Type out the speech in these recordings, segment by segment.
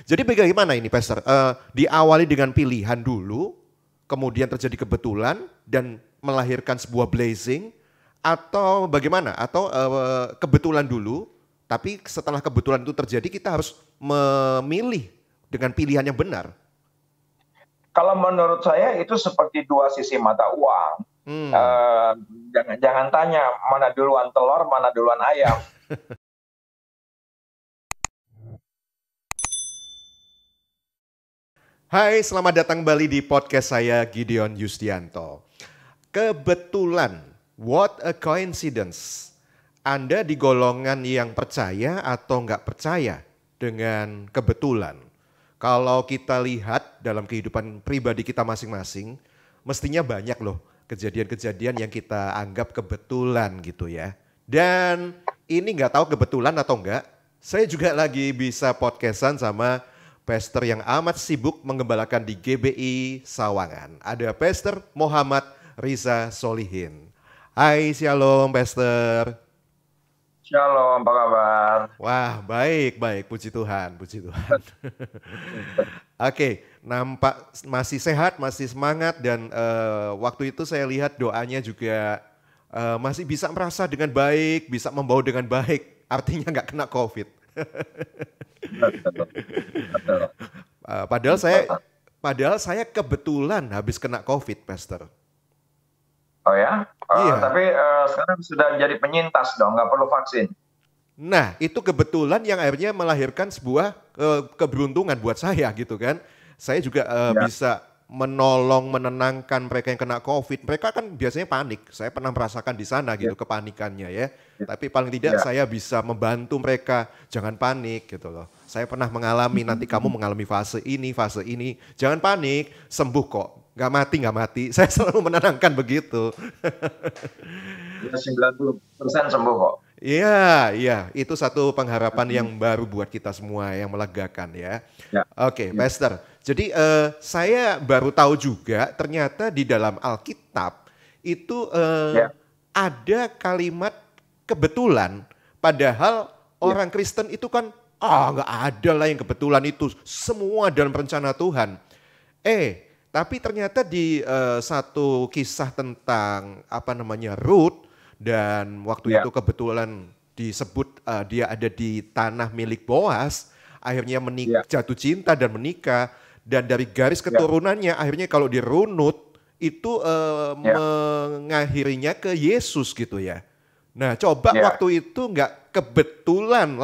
Jadi bagaimana ini Pastor? Diawali dengan pilihan dulu, kemudian terjadi kebetulan dan melahirkan sebuah blessing, atau bagaimana? Atau kebetulan dulu, tapi setelah kebetulan itu terjadi kita harus memilih dengan pilihan yang benar. Kalau menurut saya itu seperti dua sisi mata uang. Jangan tanya mana duluan telur, mana duluan ayam. Hai, selamat datang kembali di podcast saya Gideon Yustianto. Kebetulan, what a coincidence. Anda di golongan yang percaya atau nggak percaya dengan kebetulan. Kalau kita lihat dalam kehidupan pribadi kita masing-masing, mestinya banyak loh kejadian-kejadian yang kita anggap kebetulan gitu ya. Dan ini nggak tahu kebetulan atau enggak, saya juga lagi bisa podcastan sama pastor yang amat sibuk menggembalakan di GBI Sawangan. Ada Pastor Muhammad Riza Solihin. Hai, shalom Pastor. Shalom, apa kabar? Wah, baik, puji Tuhan, puji Tuhan. Oke, nampak masih sehat, masih semangat dan waktu itu saya lihat doanya juga masih bisa merasa dengan baik, bisa membawa dengan baik, artinya nggak kena COVID. Padahal saya kebetulan habis kena COVID, Pastor. Oh ya? Iya. Tapi sekarang sudah jadi penyintas dong, nggak perlu vaksin. Nah, itu kebetulan yang akhirnya melahirkan sebuah keberuntungan buat saya gitu kan. Saya juga bisa menolong, menenangkan mereka yang kena COVID. Mereka kan biasanya panik. Saya pernah merasakan di sana gitu kepanikannya ya. Tapi paling tidak saya bisa membantu mereka, jangan panik gitu loh. Saya pernah mengalami, nanti kamu mengalami fase ini. Jangan panik, sembuh kok. Gak mati. Saya selalu menenangkan begitu. 90% sembuh kok. Iya, itu satu pengharapan yang baru buat kita semua yang melegakan ya. Oke, Pastor. Jadi saya baru tahu juga ternyata di dalam Alkitab itu ada kalimat kebetulan. Padahal orang Kristen itu kan nggak ada lah yang kebetulan itu. Semua dalam rencana Tuhan. Tapi ternyata di satu kisah tentang Ruth, dan waktu itu kebetulan disebut dia ada di tanah milik Boas, akhirnya jatuh cinta dan menikah, dan dari garis keturunannya akhirnya kalau dirunut itu mengakhirinya ke Yesus gitu ya. Nah coba waktu itu nggak kebetulan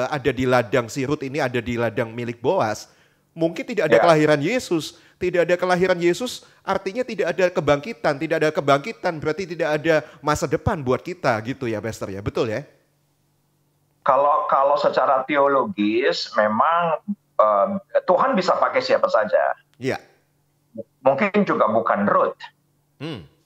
ada di ladang si Ruth ini ada di ladang milik Boas, mungkin tidak ada kelahiran Yesus. Tidak ada kelahiran Yesus artinya tidak ada kebangkitan. Tidak ada kebangkitan berarti tidak ada masa depan buat kita gitu ya Pastor ya. Betul ya? Kalau secara teologis memang Tuhan bisa pakai siapa saja. Iya. Mungkin juga bukan Ruth.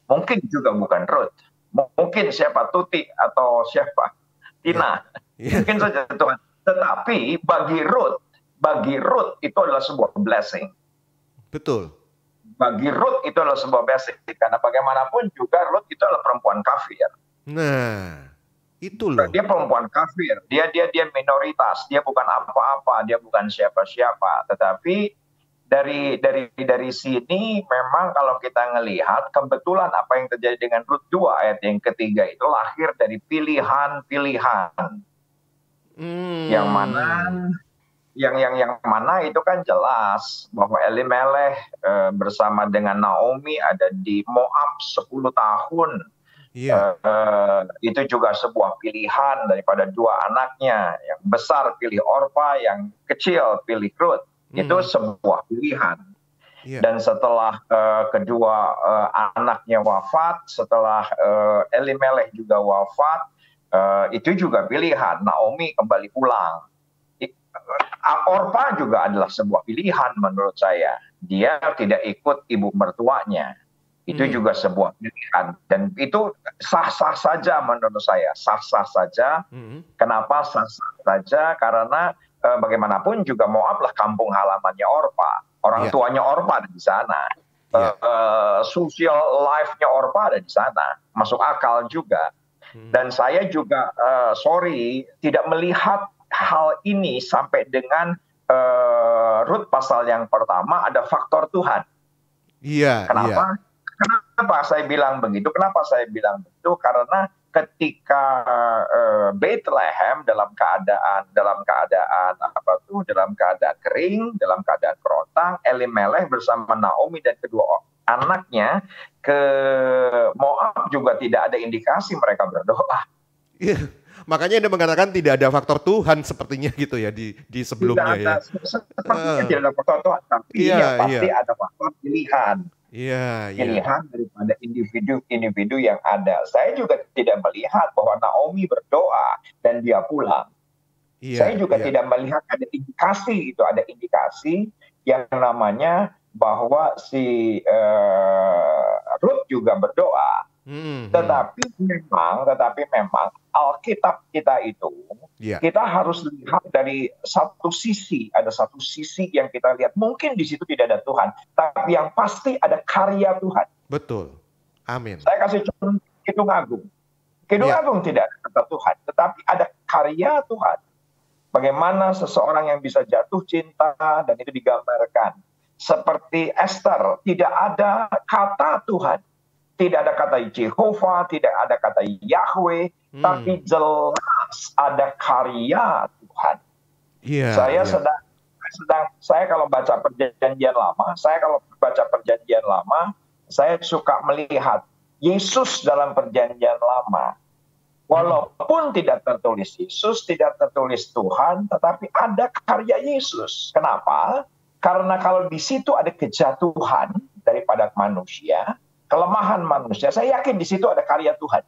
Mungkin juga bukan Ruth. Mungkin siapa Tuti atau siapa Tina. Mungkin saja Tuhan. Tetapi bagi Ruth itu adalah sebuah blessing. Betul. Bagi Ruth itu adalah sebuah blessing. Karena bagaimanapun juga Ruth itu adalah perempuan kafir. Nah, itu loh. Dia perempuan kafir. Dia minoritas. Dia bukan apa-apa. Dia bukan siapa-siapa. Tetapi dari sini memang kalau kita ngelihat kebetulan apa yang terjadi dengan Ruth 2 ayat yang ketiga itu lahir dari pilihan-pilihan. Yang mana itu kan jelas bahwa Elimelech bersama dengan Naomi ada di Moab 10 tahun. Itu juga sebuah pilihan daripada dua anaknya. Yang besar pilih Orpa, yang kecil pilih Ruth. Itu sebuah pilihan. Dan setelah kedua anaknya wafat, setelah Elimelech juga wafat, itu juga pilihan. Naomi kembali pulang. Orpa juga adalah sebuah pilihan menurut saya. Dia tidak ikut ibu mertuanya. Itu juga sebuah pilihan. Dan itu sah-sah saja menurut saya. Sah-sah saja. Kenapa sah-sah saja? Karena bagaimanapun juga Moab lah kampung halamannya Orpa. Orang tuanya Orpa ada di sana. Social life-nya Orpa ada di sana. Masuk akal juga. Dan saya juga, tidak melihat hal ini sampai dengan Rut pasal yang pertama ada faktor Tuhan. Iya. Kenapa? Kenapa saya bilang begitu? Kenapa saya bilang begitu? Karena ketika Bethlehem dalam keadaan kering, dalam keadaan kerontang, Elimelech bersama Naomi dan kedua anaknya ke Moab juga tidak ada indikasi mereka berdoa. Iya. Makanya Anda mengatakan tidak ada faktor Tuhan sepertinya gitu ya di sebelumnya ya. Sepertinya tidak ada faktor Tuhan, tapi pasti ada faktor pilihan. Pilihan daripada individu yang ada. Saya juga tidak melihat bahwa Naomi berdoa dan dia pulang. Saya juga tidak melihat ada indikasi yang namanya bahwa si Ruth juga berdoa. Tetapi memang Alkitab kita itu kita harus lihat dari satu sisi. Ada satu sisi yang kita lihat, mungkin di situ tidak ada Tuhan, tapi yang pasti ada karya Tuhan. Betul. Amin. Saya kasih contoh Kidung Agung. Kidung Agung tidak ada kata Tuhan, tetapi ada karya Tuhan. Bagaimana seseorang yang bisa jatuh cinta dan itu digambarkan. Seperti Esther, tidak ada kata Tuhan. Tidak ada kata Jehovah, tidak ada kata Yahweh, tapi jelas ada karya Tuhan. Saya kalau baca perjanjian lama, saya suka melihat Yesus dalam perjanjian lama. Walaupun tidak tertulis Yesus, tidak tertulis Tuhan, tetapi ada karya Yesus. Kenapa? Karena kalau di situ ada kejatuhan daripada manusia, kelemahan manusia, saya yakin di situ ada karya Tuhan.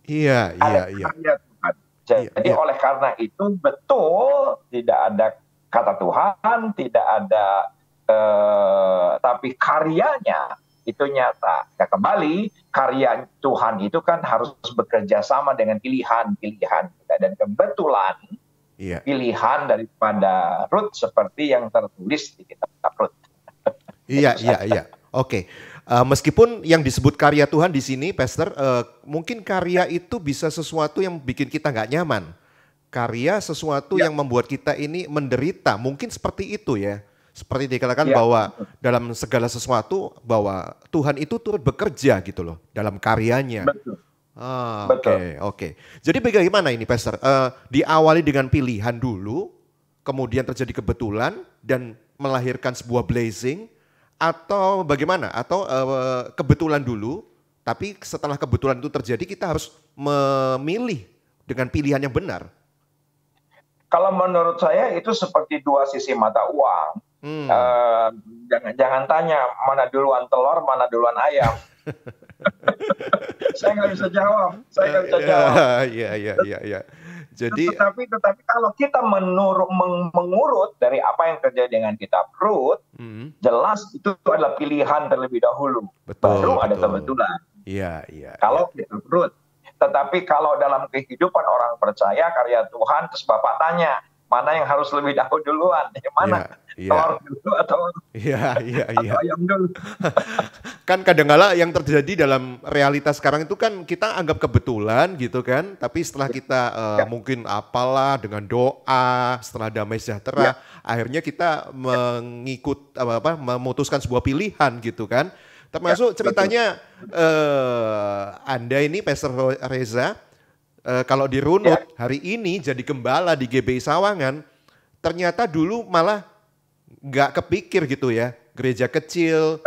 Karya Tuhan. Jadi oleh karena itu betul tidak ada kata Tuhan, tidak ada, tapi karyanya itu nyata. Ya, kembali karya Tuhan itu kan harus bekerja sama dengan pilihan-pilihan kita, dan kebetulan pilihan daripada Ruth seperti yang tertulis di kitab Ruth. Oke. Meskipun yang disebut karya Tuhan di sini, Pastor, mungkin karya itu bisa sesuatu yang bikin kita nggak nyaman. Karya sesuatu yang membuat kita ini menderita, mungkin seperti itu ya. Seperti dikatakan bahwa dalam segala sesuatu bahwa Tuhan itu turut bekerja gitu loh dalam karyanya. Betul. Oke. Jadi bagaimana ini, Pastor? Diawali dengan pilihan dulu, kemudian terjadi kebetulan dan melahirkan sebuah blessing. Atau bagaimana? Atau kebetulan dulu, tapi setelah kebetulan itu terjadi kita harus memilih dengan pilihan yang benar. Kalau menurut saya itu seperti dua sisi mata uang. Jangan tanya mana duluan telur, mana duluan ayam. Saya nggak bisa jawab. Iya. Jadi, tetapi kalau kita mengurut dari apa yang terjadi dengan kitab Rut, jelas itu adalah pilihan terlebih dahulu. Baru ada kebetulan. Kalau kitab Rut. Tetapi kalau dalam kehidupan orang percaya karya Tuhan, terus Bapak tanya, mana yang harus lebih duluan? Yang mana? Telur dulu atau ayam dulu? Kan kadang-kala yang terjadi dalam realitas sekarang itu kan kita anggap kebetulan gitu kan. Tapi setelah kita mungkin apalah dengan doa, setelah damai sejahtera, akhirnya kita memutuskan sebuah pilihan gitu kan. Termasuk ceritanya Anda ini, Pastor Reza, kalau dirunut hari ini jadi gembala di GBI Sawangan, ternyata dulu malah nggak kepikir gitu ya, gereja kecil,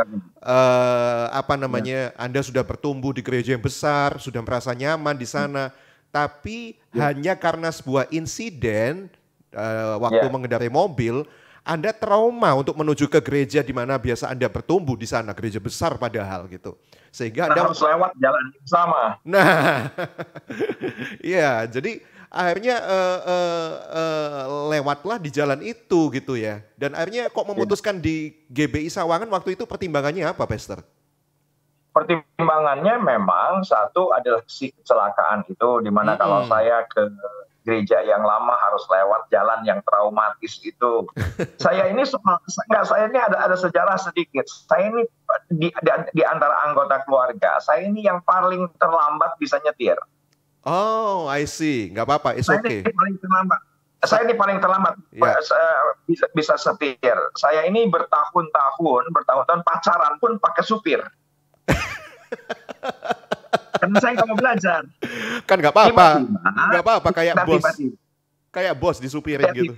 Anda sudah bertumbuh di gereja yang besar, sudah merasa nyaman di sana, tapi hanya karena sebuah insiden waktu mengendarai mobil, Anda trauma untuk menuju ke gereja di mana biasa Anda bertumbuh di sana, gereja besar padahal gitu. Sehingga Anda harus lewat jalan yang sama. Nah, iya, jadi akhirnya lewatlah di jalan itu gitu ya. Dan akhirnya kok memutuskan di GBI Sawangan waktu itu, pertimbangannya apa, Pastor? Pertimbangannya memang satu adalah si kecelakaan itu, di mana kalau saya ke gereja yang lama harus lewat jalan yang traumatis itu. Saya ini ada sejarah sedikit. Saya ini di antara anggota keluarga, saya ini yang paling terlambat bisa nyetir. Oh, I see. Nggak apa-apa, it's okay. Saya ini paling terlambat. Saya ini paling terlambat bisa setir. Saya ini bertahun-tahun pacaran pun pakai supir. Karena saya nggak mau belajar. Kan nggak apa-apa. Nggak apa-apa kayak bos. Kayak bos disupirin gitu.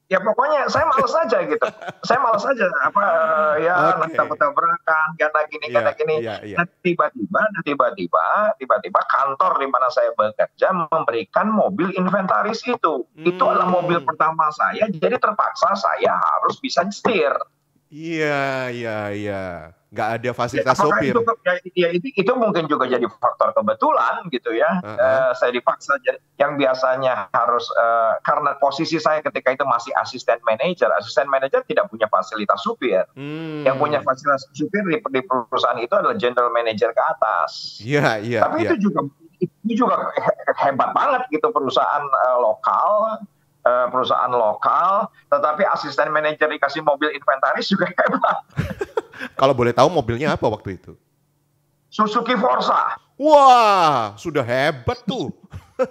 Ya pokoknya saya malas aja gitu. Saya malas aja tabrakan, gana gini. Nah, tiba-tiba kantor di mana saya bekerja memberikan mobil inventaris itu. Itu adalah mobil pertama saya, jadi terpaksa saya harus bisa setir. Iya. Nggak ada fasilitas sopir. Itu mungkin juga jadi faktor kebetulan gitu ya. Saya dipaksa, yang biasanya harus karena posisi saya ketika itu masih asisten manajer tidak punya fasilitas supir. Yang punya fasilitas supir di perusahaan itu adalah general manager ke atas. Iya. Tapi itu juga hebat banget gitu, perusahaan lokal, tetapi asisten manajer dikasih mobil inventaris juga hebat. Kalau boleh tahu mobilnya apa waktu itu? Suzuki Forza. Wah, sudah hebat tuh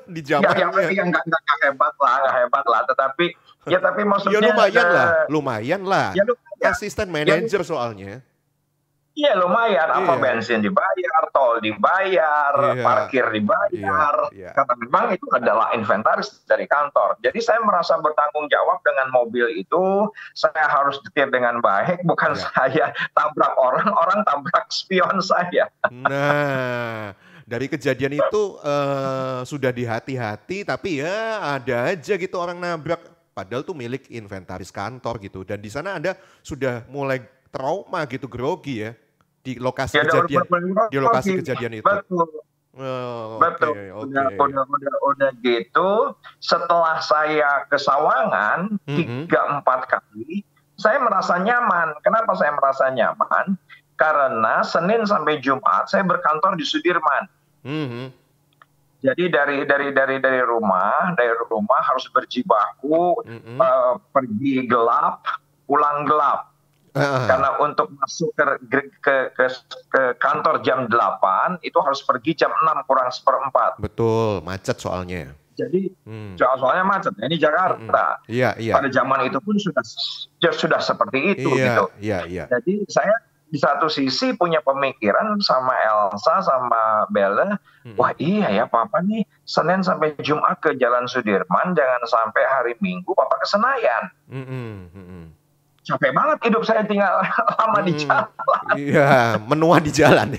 di zamannya. Nggak hebat lah, tetapi maksudnya. Ya lumayan lah. Ya, asisten manajer soalnya. Iya lumayan, bensin dibayar, tol dibayar, parkir dibayar. Karena memang itu adalah inventaris dari kantor. Jadi saya merasa bertanggung jawab dengan mobil itu. Saya harus setir dengan baik, bukan saya tabrak orang tabrak spion saya. Nah, dari kejadian itu sudah dihati-hati, tapi ya ada aja gitu orang nabrak. Padahal tuh milik inventaris kantor gitu. Dan di sana Anda sudah mulai trauma gitu, grogi ya. Di lokasi kejadian itu. Betul. Udah gitu. Setelah saya ke Sawangan 3-4 kali, saya merasa nyaman. Kenapa saya merasa nyaman? Karena Senin sampai Jumat saya berkantor di Sudirman. Jadi dari rumah harus berjibaku, pergi gelap, pulang gelap. Karena untuk masuk ke kantor jam 8 itu harus pergi jam 6 kurang 1/4. Betul, macet soalnya. Jadi soalnya macet. Ini Jakarta. Iya. Pada zaman itu pun sudah seperti itu gitu. Iya. Jadi saya di satu sisi punya pemikiran sama Elsa sama Bella, wah iya ya Papa nih Senin sampai Jumat ke Jalan Sudirman, jangan sampai hari Minggu Papa ke Senayan. Capek banget hidup saya tinggal lama di jalan. Iya, menua di jalan.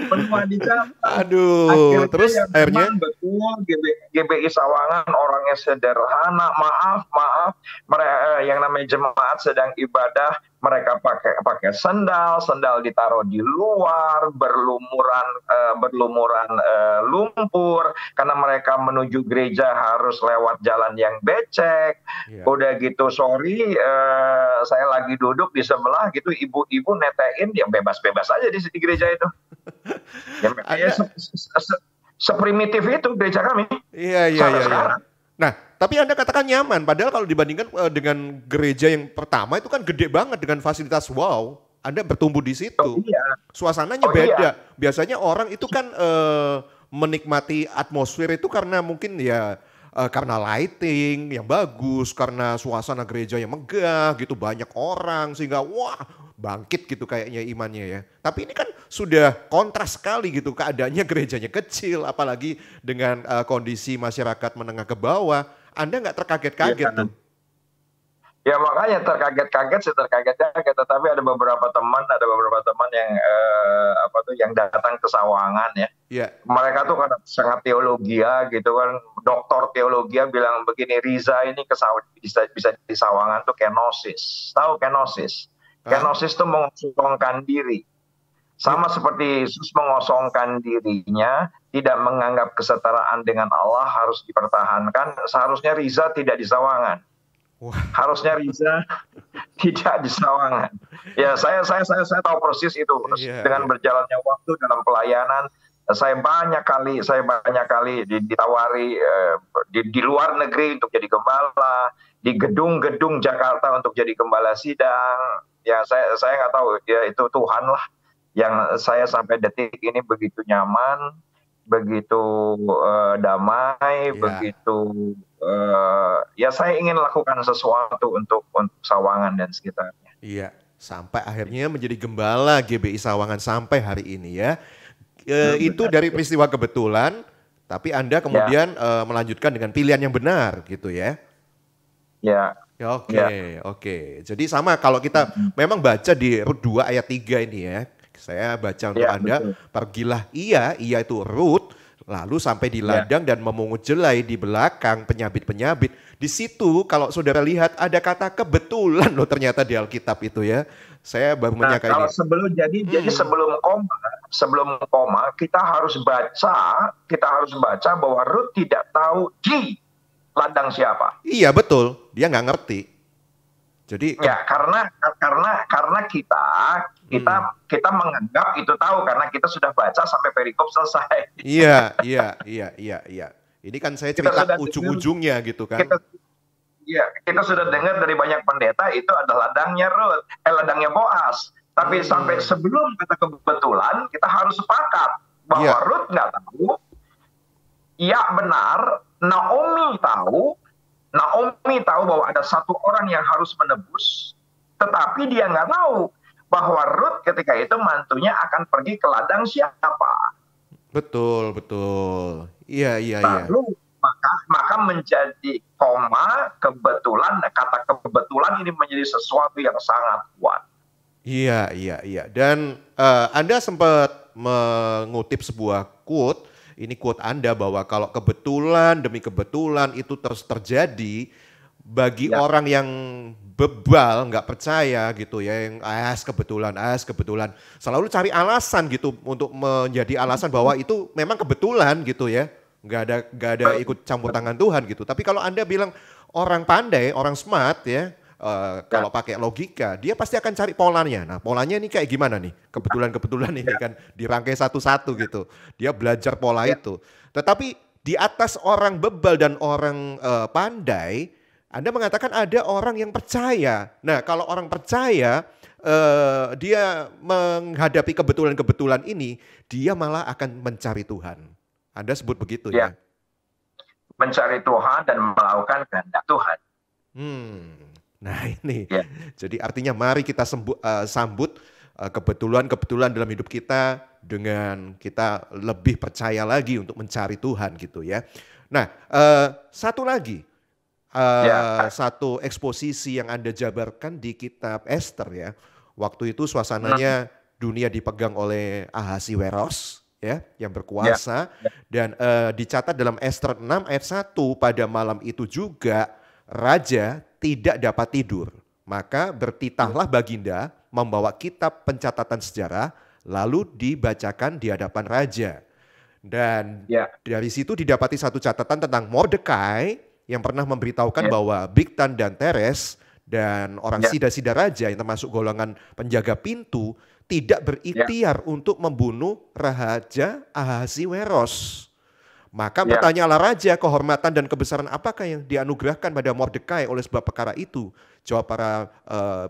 Menua di jalan. Aduh, terus akhirnya betul GBI Sawangan orangnya sederhana, maaf. Mereka yang namanya jemaat sedang ibadah, mereka pakai sendal ditaruh di luar, berlumuran lumpur karena mereka menuju gereja harus lewat jalan yang becek. Udah gitu sorry, saya lagi duduk di sebelah gitu, ibu-ibu netein, ya bebas-bebas aja di gereja itu. Seprimitif itu gereja kami. Iya. Nah, tapi Anda katakan nyaman, padahal kalau dibandingkan dengan gereja yang pertama itu kan gede banget dengan fasilitas wow. Anda bertumbuh di situ. Suasananya beda. Biasanya orang itu kan menikmati atmosfer itu karena mungkin karena lighting yang bagus, karena suasana gereja yang megah gitu, banyak orang sehingga wah bangkit gitu kayaknya imannya ya. Tapi ini kan sudah kontras sekali gitu, keadaannya gerejanya kecil apalagi dengan kondisi masyarakat menengah ke bawah. Anda nggak terkaget-kaget tuh? Ya makanya terkaget-kaget, tetapi ada beberapa teman yang datang ke Sawangan ya. Mereka tuh kan sangat teologia gitu kan, doktor teologia bilang begini, Riza ini bisa di Sawangan tuh kenosis. Tahu kenosis? Kenosis tuh mengosongkan diri. Sama seperti Yesus mengosongkan dirinya, tidak menganggap kesetaraan dengan Allah harus dipertahankan. Seharusnya Riza tidak di Sawangan. Harusnya Riza tidak di Sawangan. Ya saya tahu persis itu. Dengan berjalannya waktu dalam pelayanan, saya banyak kali ditawari di luar negeri untuk jadi gembala, di gedung-gedung Jakarta untuk jadi gembala sidang. Ya saya nggak tahu, ya itu Tuhan lah yang saya sampai detik ini begitu nyaman. begitu damai, begitu ya saya ingin lakukan sesuatu untuk Sawangan dan sekitarnya. Iya, sampai akhirnya menjadi gembala GBI Sawangan sampai hari ini ya. Itu dari peristiwa kebetulan, tapi Anda kemudian melanjutkan dengan pilihan yang benar gitu ya. Ya. Oke. Jadi sama kalau kita memang baca di Rut 2 ayat 3 ini ya. Saya baca untuk Anda, betul. Pergilah ia itu Rut, lalu sampai di ladang dan memungut jelai di belakang penyabit-penyabit. Di situ kalau saudara lihat ada kata kebetulan loh ternyata di Alkitab itu ya. Saya baru menyangka ini. Kalau jadi sebelum koma kita harus baca bahwa Rut tidak tahu di ladang siapa. Iya betul, dia nggak ngerti. Jadi ya karena kita menganggap itu tahu karena kita sudah baca sampai perikop selesai. Iya. Ini kan saya cerita ujung-ujungnya gitu kan. Kita sudah dengar dari banyak pendeta itu adalah ladangnya Rut, ladangnya Boas. Tapi sampai sebelum kata kebetulan kita harus sepakat bahwa Rut nggak tahu. Ya benar, Naomi tahu bahwa ada satu orang yang harus menebus, tetapi dia nggak tahu bahwa Rut ketika itu mantunya akan pergi ke ladang siapa. Betul. Iya. Lalu maka menjadi koma kebetulan, kata kebetulan ini menjadi sesuatu yang sangat kuat. Iya. Dan Anda sempat mengutip sebuah quote. Ini quote Anda bahwa kalau kebetulan demi kebetulan itu terus terjadi bagi orang yang bebal, nggak percaya gitu ya, yang kebetulan, selalu cari alasan gitu untuk menjadi alasan bahwa itu memang kebetulan gitu ya, nggak ada ikut campur tangan Tuhan gitu. Tapi kalau Anda bilang orang pandai, orang smart ya, kalau pakai logika, dia pasti akan cari polanya. Nah polanya ini kayak gimana nih? Kebetulan ini kan dirangkai satu-satu gitu. Dia belajar pola itu. Tetapi di atas orang bebal dan orang pandai, Anda mengatakan ada orang yang percaya. Nah kalau orang percaya, dia menghadapi kebetulan-kebetulan ini, dia malah akan mencari Tuhan. Anda sebut begitu ya? Mencari Tuhan dan melakukan kehendak Tuhan. Nah ini, jadi artinya mari kita sambut kebetulan dalam hidup kita dengan kita lebih percaya lagi untuk mencari Tuhan gitu ya. Nah satu lagi, satu eksposisi yang Anda jabarkan di kitab Ester ya. Waktu itu suasananya dunia dipegang oleh Ahasiweros ya, yang berkuasa. Dan dicatat dalam Ester 6 ayat 1, pada malam itu juga raja tidak dapat tidur, maka bertitahlah baginda membawa kitab pencatatan sejarah lalu dibacakan di hadapan raja. Dan dari situ didapati satu catatan tentang Mordekai yang pernah memberitahukan bahwa Bigtan dan Teres dan orang sida-sida raja yang termasuk golongan penjaga pintu tidak berikhtiar untuk membunuh Raja Ahasiweros. Maka bertanyalah raja, kehormatan dan kebesaran apakah yang dianugerahkan pada Mordekai oleh sebab perkara itu? Jawab para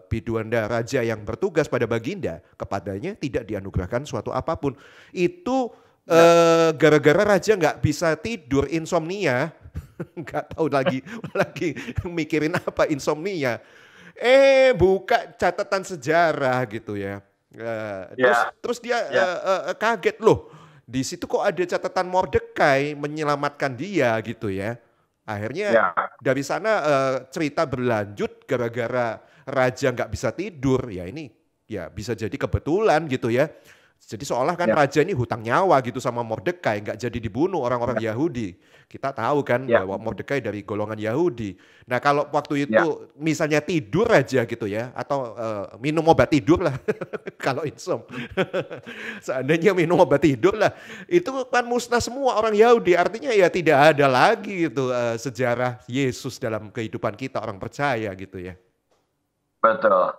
biduanda raja yang bertugas pada baginda, kepadanya tidak dianugerahkan suatu apapun. Itu gara-gara raja nggak bisa tidur, insomnia, nggak tahu lagi mikirin apa insomnia. Buka catatan sejarah gitu ya. Terus dia kaget loh. Di situ kok ada catatan Mordekai menyelamatkan dia gitu ya. Akhirnya dari sana cerita berlanjut gara-gara raja nggak bisa tidur. Ya ini ya bisa jadi kebetulan gitu ya. Jadi seolah kan raja ini hutang nyawa gitu sama Mordekai, nggak jadi dibunuh orang-orang Yahudi. Kita tahu kan bahwa Mordekai dari golongan Yahudi. Nah kalau waktu itu misalnya tidur aja gitu ya, atau minum obat tidur lah kalau insom. Seandainya minum obat tidur lah, itu kan musnah semua orang Yahudi. Artinya ya tidak ada lagi gitu sejarah Yesus dalam kehidupan kita orang percaya gitu ya. Betul.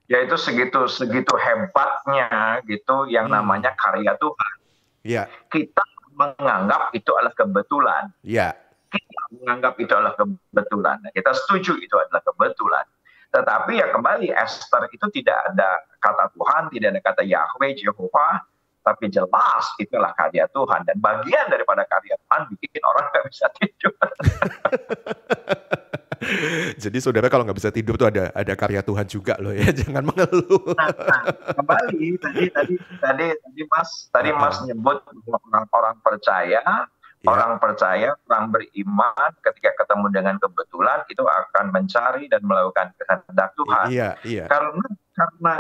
Ya itu segitu hebatnya gitu yang namanya karya Tuhan. Kita menganggap itu adalah kebetulan. Kita menganggap itu adalah kebetulan. Kita setuju itu adalah kebetulan. Tetapi ya kembali Esther itu tidak ada kata Tuhan, tidak ada kata Yahweh, Jehovah. tapi jelas itulah karya Tuhan. Dan bagian daripada karya Tuhan bikin orang nggak bisa tidur. Jadi saudara kalau nggak bisa tidur tuh ada karya Tuhan juga loh ya, jangan mengeluh. Kembali tadi Mas nyebut orang percaya. Ya. Orang percaya, orang beriman ketika ketemu dengan kebetulan itu akan mencari dan melakukan kehendak Tuhan. Iya.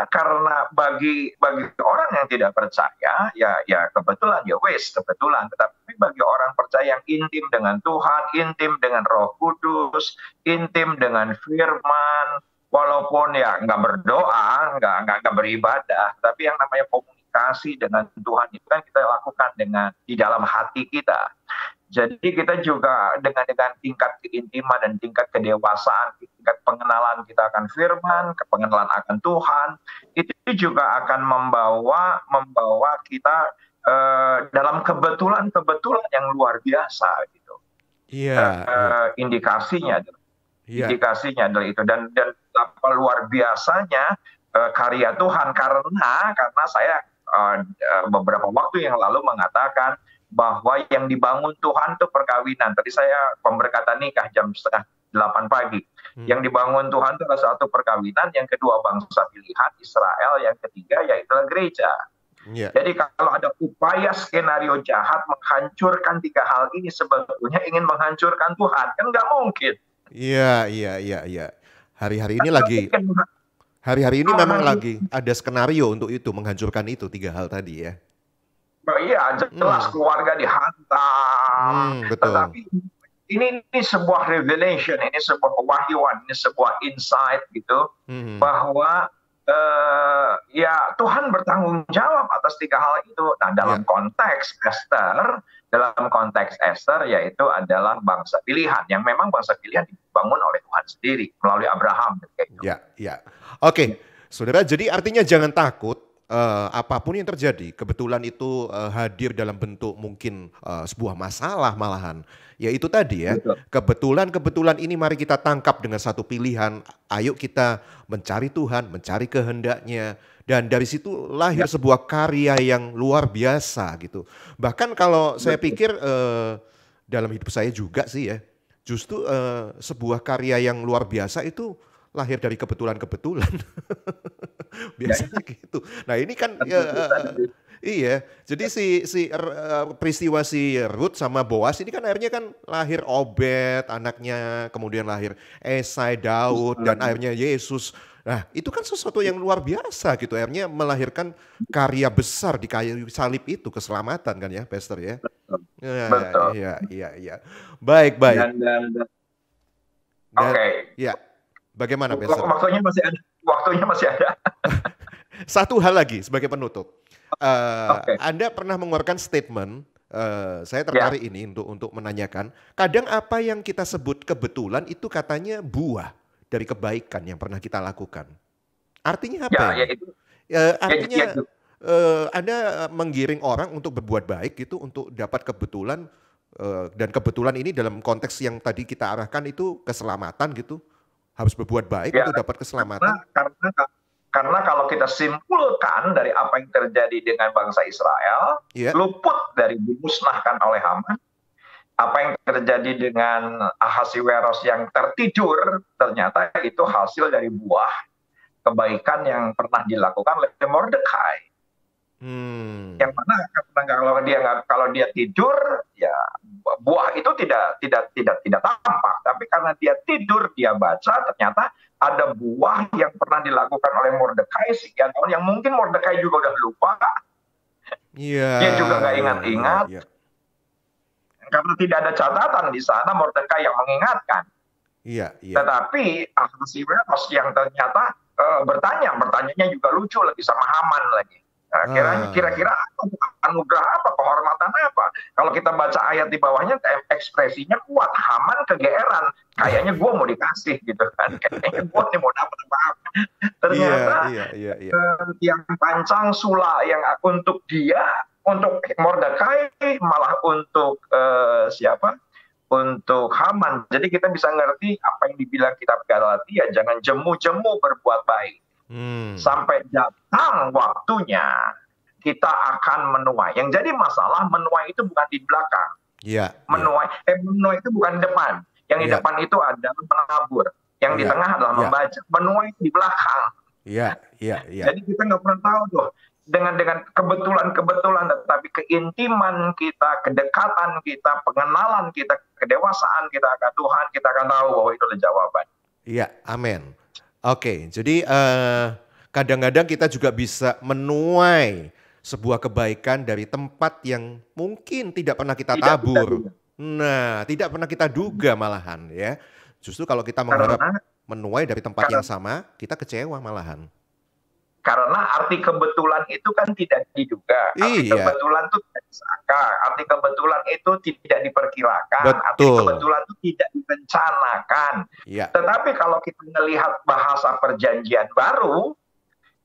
Karena bagi orang yang tidak percaya, ya kebetulan, kebetulan. Tetapi bagi orang percaya yang intim dengan Tuhan, intim dengan Roh Kudus, intim dengan Firman, walaupun ya nggak berdoa, nggak beribadah, tapi yang namanya komunikasi dengan Tuhan itu kan kita lakukan di dalam hati kita. Jadi kita juga dengan tingkat keintiman dan tingkat kedewasaan, tingkat pengenalan kita akan firman, pengenalan akan Tuhan, itu juga akan membawa kita dalam kebetulan yang luar biasa gitu. Indikasinya adalah itu dan apa luar biasanya karya Tuhan karena saya beberapa waktu yang lalu mengatakan bahwa yang dibangun Tuhan itu perkawinan. Tadi saya pemberkatan nikah jam 7:30 pagi. Yang dibangun Tuhan itu adalah satu perkawinan, yang kedua bangsa pilihan Israel, yang ketiga yaitu gereja. Jadi kalau ada upaya skenario jahat menghancurkan tiga hal ini, sebetulnya ingin menghancurkan Tuhan, kan nggak mungkin. Iya. Hari-hari ini memang lagi ada skenario untuk itu, menghancurkan itu tiga hal tadi ya. Iya, jelas keluarga dihantam. Betul. Tetapi ini sebuah revelation, ini sebuah kewahyuan, ini sebuah insight gitu, bahwa ya Tuhan bertanggung jawab atas tiga hal itu. Nah, dalam konteks Esther yaitu adalah bangsa pilihan, yang memang bangsa pilihan dibangun oleh Tuhan sendiri melalui Abraham. Ya. Oke, saudara, jadi artinya jangan takut. Apapun yang terjadi, kebetulan itu hadir dalam bentuk mungkin sebuah masalah malahan. Ya itu tadi ya, kebetulan ini mari kita tangkap dengan satu pilihan. Ayo kita mencari Tuhan, mencari kehendaknya. Dan dari situ lahir sebuah karya yang luar biasa gitu. Bahkan kalau saya pikir dalam hidup saya juga sih ya, justru sebuah karya yang luar biasa itu lahir dari kebetulan. Biasanya gitu. Nah ini kan iya. Jadi peristiwa si Ruth sama Boas ini kan akhirnya kan lahir Obed anaknya, kemudian lahir Esai, Daud, dan akhirnya Yesus. Nah itu kan sesuatu yang luar biasa gitu. Akhirnya melahirkan karya besar di kayu salib itu, keselamatan kan ya, Pastor ya. Betul. Iya. Baik. Oke. Ya. Bagaimana, Pastor? Waktunya masih ada. Satu hal lagi sebagai penutup. Anda pernah mengeluarkan statement, saya tertarik ini untuk menanyakan, kadang apa yang kita sebut kebetulan itu katanya buah dari kebaikan yang pernah kita lakukan. Artinya apa? Artinya Anda menggiring orang untuk berbuat baik gitu, untuk dapat kebetulan, dan kebetulan ini dalam konteks yang tadi kita arahkan itu keselamatan gitu. Harus berbuat baik untuk dapat keselamatan. Karena kalau kita simpulkan dari apa yang terjadi dengan bangsa Israel, luput dari dimusnahkan oleh Haman, apa yang terjadi dengan Ahasiweros yang tertidur, ternyata itu hasil dari buah kebaikan yang pernah dilakukan oleh Mordekai. Yang mana kalau dia tidur, ya buah itu tidak tampak. Tapi karena dia tidur, dia baca, ternyata ada buah yang pernah dilakukan oleh Mordekai sekian tahun, yang mungkin Mordekai juga udah lupa. Dia juga nggak ingat-ingat. Karena tidak ada catatan di sana Mordekai yang mengingatkan. Tetapi Ahasiweros yang ternyata bertanyanya juga lucu lagi sama Haman lagi. Kira-kira anugerah apa, kehormatan apa? Kalau kita baca ayat di bawahnya, ekspresinya kuat. Haman kegeeran, kayaknya gue mau dikasih gitu kan, kayaknya gue nih mau dapat apa-apa. Ternyata yang pancang sula yang untuk dia, untuk Mordekai, malah untuk siapa? Untuk Haman. Jadi kita bisa ngerti apa yang dibilang kitab Galatia, jangan jemu-jemu berbuat baik. Sampai datang waktunya kita akan menuai. Yang jadi masalah menuai itu bukan di belakang. Iya. Menuai itu bukan depan. Yang di depan itu adalah menabur. Yang di tengah adalah membaca. Menuai di belakang. Iya. Jadi kita nggak pernah tahu tuh dengan kebetulan, tetapi keintiman kita, kedekatan kita, pengenalan kita, kedewasaan kita akan Tuhan, kita akan tahu bahwa itu adalah jawaban. Iya, amin. Oke, jadi kadang-kadang kita juga bisa menuai sebuah kebaikan dari tempat yang mungkin tidak pernah kita tabur. Nah, tidak pernah kita duga malahan ya. Justru kalau kita mengharap menuai dari tempat yang sama, kita kecewa malahan. Karena arti kebetulan itu kan tidak diduga. Arti kebetulan itu tidak disangka. Arti kebetulan itu tidak diperkirakan. Arti kebetulan itu tidak direncanakan. Tetapi kalau kita melihat bahasa perjanjian baru,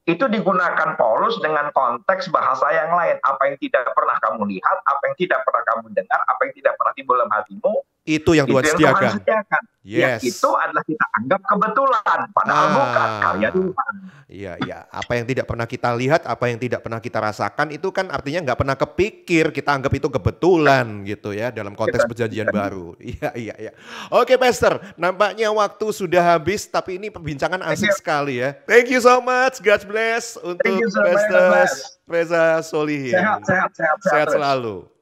itu digunakan Paulus dengan konteks bahasa yang lain. Apa yang tidak pernah kamu lihat, apa yang tidak pernah kamu dengar, apa yang tidak pernah timbul dalam hatimu, itu yang Tuhan sediakan. Yes. Yang itu adalah kita anggap kebetulan, padahal bukan karya Tuhan. Iya. Apa yang tidak pernah kita lihat, apa yang tidak pernah kita rasakan, itu kan artinya nggak pernah kepikir, kita anggap itu kebetulan gitu ya dalam konteks perjanjian baru. Iya. Oke, Pastor, nampaknya waktu sudah habis, tapi ini perbincangan asik sekali ya. Thank you so much, God bless untuk Pastor Reza Solihin. Sehat selalu.